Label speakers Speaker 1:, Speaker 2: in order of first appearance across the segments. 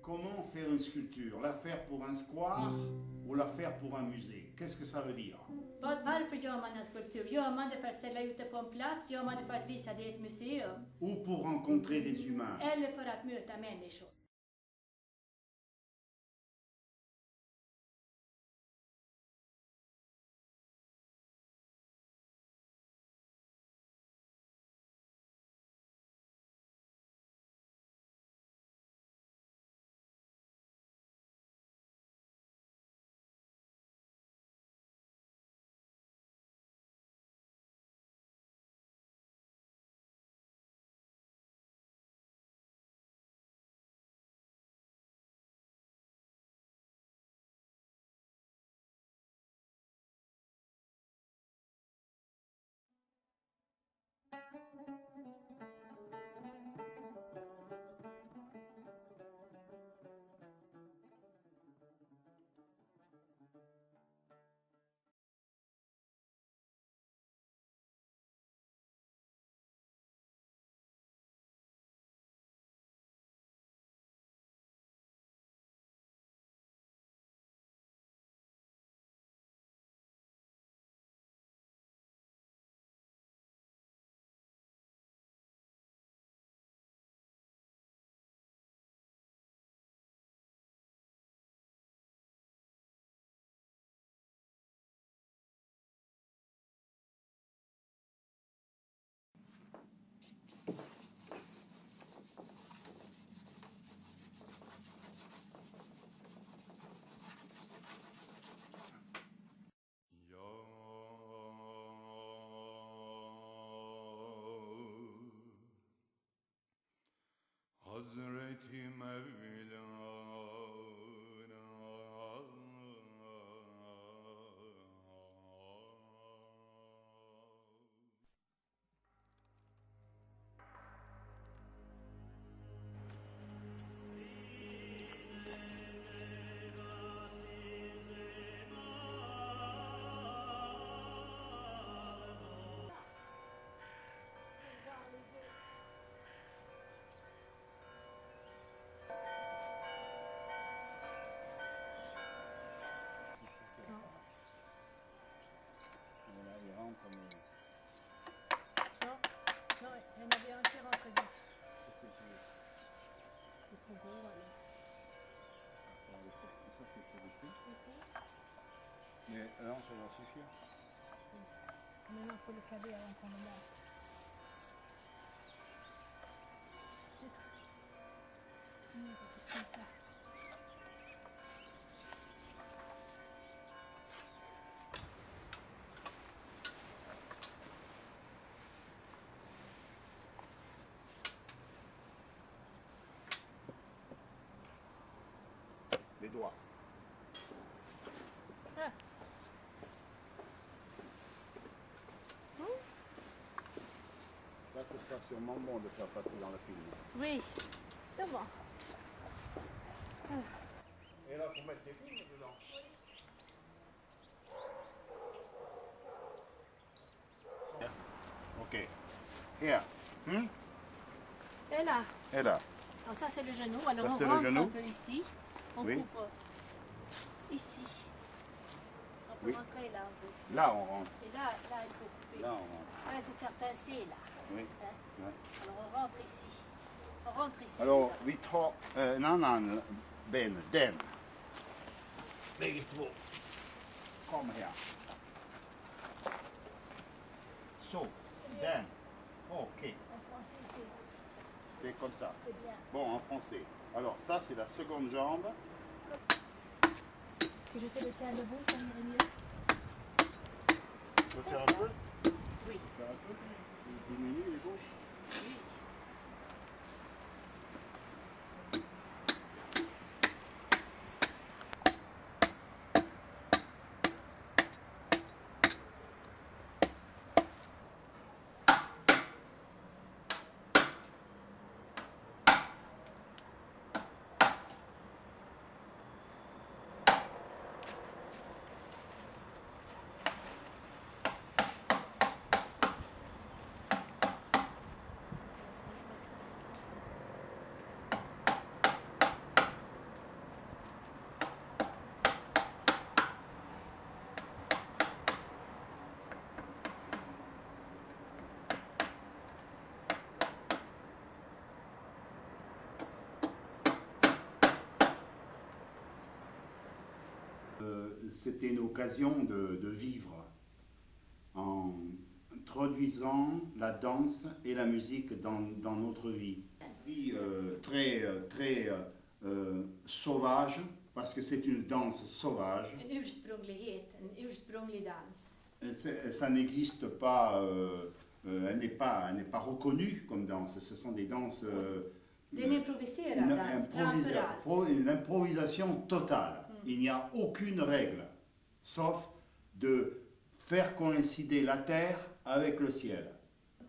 Speaker 1: Comment faire une sculpture? La faire pour un square ou la faire pour un musée? Qu'est-ce que ça veut dire?
Speaker 2: Varför gör man en skulptur? Gör man det för att ställa ut det på en plats? Gör man det för att visa det i ett museum?
Speaker 1: Ou pour rencontrer des humains?
Speaker 2: Eller för att möta människor?
Speaker 3: Hazreti Mevlana
Speaker 2: Non, il y en avait un qui rentrait vite. Il faut gros, alors.
Speaker 4: Mais alors, ça va suffire.
Speaker 2: Maintenant, il faut le caler avant qu'on le lave. C'est tourné un peu plus comme ça.
Speaker 1: les doigts.
Speaker 2: Ah.
Speaker 1: Là, ce sera sûrement bon de faire passer dans le film.
Speaker 2: Oui, c'est bon.
Speaker 1: Et là, il faut mettre des films dedans. Ok. Here.
Speaker 2: Et là,
Speaker 1: Et là.
Speaker 2: alors ça c'est le genou. Alors
Speaker 1: Ça,
Speaker 2: on
Speaker 1: c'est le
Speaker 2: rentre
Speaker 1: genou.
Speaker 2: un peu ici. On
Speaker 1: Oui.
Speaker 2: coupe ici. On peut
Speaker 1: Oui.
Speaker 2: rentrer là un peu.
Speaker 1: Là, on rentre.
Speaker 2: Et là, il faut couper.
Speaker 1: Là, on rentre.
Speaker 2: Là, il faut faire pincer là.
Speaker 1: Oui.
Speaker 2: Hein?
Speaker 1: Ouais.
Speaker 2: Alors on rentre ici. On rentre ici.
Speaker 1: Alors,
Speaker 2: là.
Speaker 1: we talk. Non, Ben, Dan. Leg it through. Come here. So, Dan. Ok.
Speaker 2: En français,
Speaker 1: C'est comme ça.
Speaker 2: c'est bien.
Speaker 1: Bon, en français. Alors, ça, c'est la seconde jambe.
Speaker 2: Si je te le tiens debout, ça irait mieux.
Speaker 1: Tu peux faire un peu?
Speaker 2: Oui.
Speaker 1: Faire un peu? Il diminue les gauches.
Speaker 2: Oui.
Speaker 1: C'était une occasion de vivre en introduisant la danse et la musique dans notre vie. Vie très sauvage, parce que c'est une danse sauvage.
Speaker 2: En ursprunglighet, en ursprunglig dans.
Speaker 1: Ça n'existe pas, elle n'est pas reconnue comme danse. Ce sont des danses...
Speaker 2: Det är en improviserad dans, framför allt.
Speaker 1: Une improvisation totale. Il n'y a aucune règle, sauf de faire coïncider la terre avec le ciel,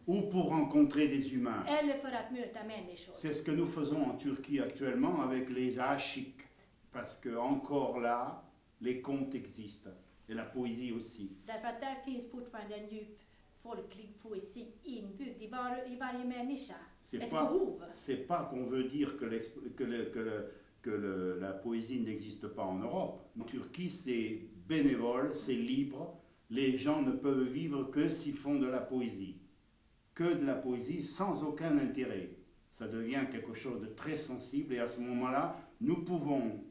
Speaker 1: ou pour rencontrer des humains.
Speaker 2: Eller för att möta människor.
Speaker 1: C'est ce que nous faisons en Turquie actuellement avec les aşık, parce que encore là, les contes existent, et la poésie aussi.
Speaker 2: Därför att där finns fortfarande en djup folklig poesi inbyggd i varje människa. Ett behov.
Speaker 1: C'est pas qu'on veut dire que la poésie n'existe pas en Europe. En Turquie, c'est bénévole, c'est libre. Les gens ne peuvent vivre que s'ils font de la poésie. Que de la poésie sans aucun intérêt. Ça devient quelque chose de très sensible et à ce moment-là, nous pouvons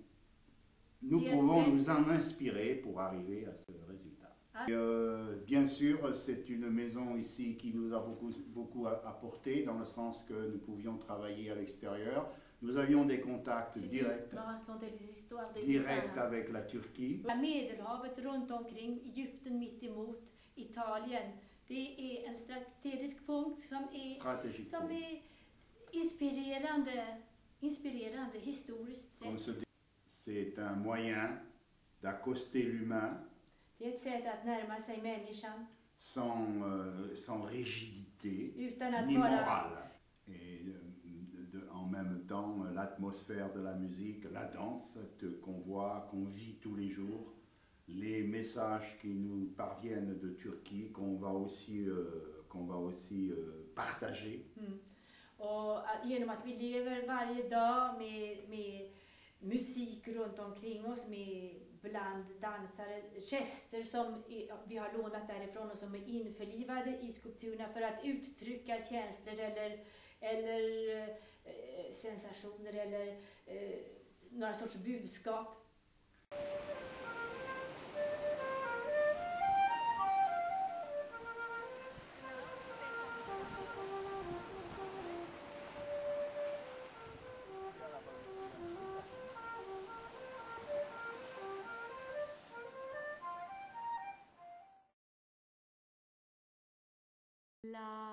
Speaker 1: nous en inspirer pour arriver à ce résultat. Et, bien sûr, c'est une maison ici qui nous a beaucoup apporté dans le sens que nous pouvions travailler à l'extérieur. Nous avions des contacts directs avec la Turquie.
Speaker 2: Medelhavet runt omkring, Egypten mitt emot, Italien. Det är en strategisk punkt som är inspirerande historiskt sett.
Speaker 1: C'est un moyen d'accoster l'humain
Speaker 2: Det är ett sätt att närma sig människan
Speaker 1: sans rigidité
Speaker 2: utan att
Speaker 1: ni
Speaker 2: vara
Speaker 1: morale. Et en même temps, l'atmosphère de la musique, la danse qu'on voit, qu'on vit tous les jours, les messages qui nous parviennent de Turquie, qu'on va aussi partager.
Speaker 2: Och genom att vi lever varje dag med musik runt omkring oss, med bland dansare, gester som vi har lånat därifrån och som är införlivade i skulpturerna för att uttrycka känslor eller sensationer eller några sorts budskap.
Speaker 5: La